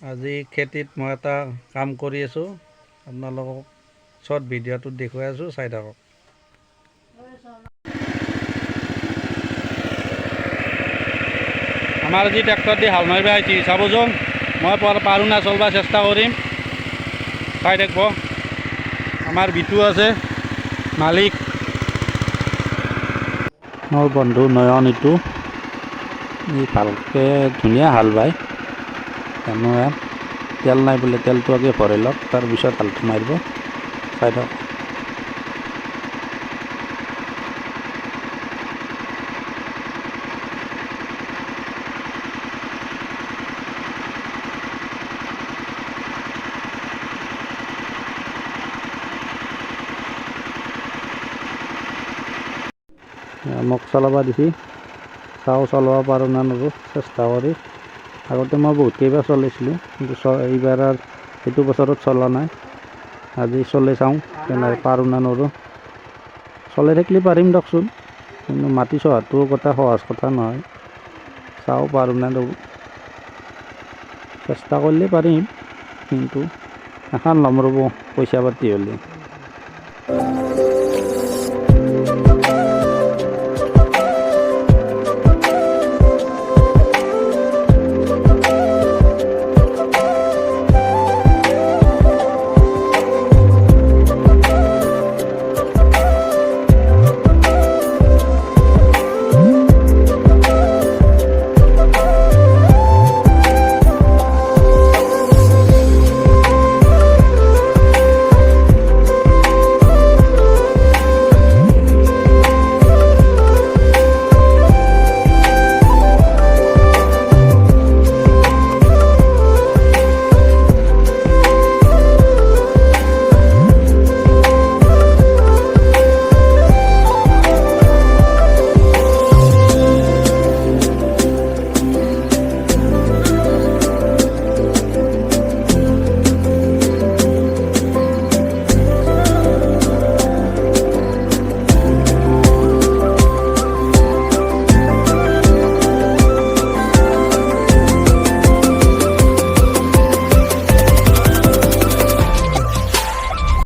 আজি খেতিত মই এটা কাম কৰি আছোঁ, আপোনালোকক শ্বৰ্ট ভিডিঅ'টোত দেখুৱাই আছোঁ, চাই থাকক। আমাৰ আজি ট্ৰেক্টৰ দি হাল মাৰিব আহিছে, চাবচোন মই পাৰোঁ না চলিব চেষ্টা কৰিম, চাই থাকিব। আমাৰ বিটু আছে মালিক, মোৰ বন্ধু নয়ন, এইটো ই ভালকৈ ধুনীয়া হাল বায়। জানো তেল নাই বোলে, তেলটো আগে ভৰাই লওক, তাৰপিছত হালটো মাৰিব, চাই থাকক। মোক চলাব দিছে, চাওঁ চলাব পাৰোঁ না নোৱাৰোঁ, চেষ্টা কৰি। আগতে মই বহুত কেইবাৰ চলাইছিলোঁ, কিন্তু এইবাৰ আৰু এইটো বছৰত চলা নাই। আজি চলাই চাওঁ কেনেকৈ পাৰোঁ না নোৱাৰোঁ। চলাই থাকিলে পাৰিম দিয়কচোন, কিন্তু মাটি চহাটো কথা সহজ কথা নহয়। চাওঁ পাৰোঁ না নোৱাৰোঁ, চেষ্টা কৰিলে পাৰিম, কিন্তু এখন ল'ম ৰ'ব পইচা পাতি হ'লে।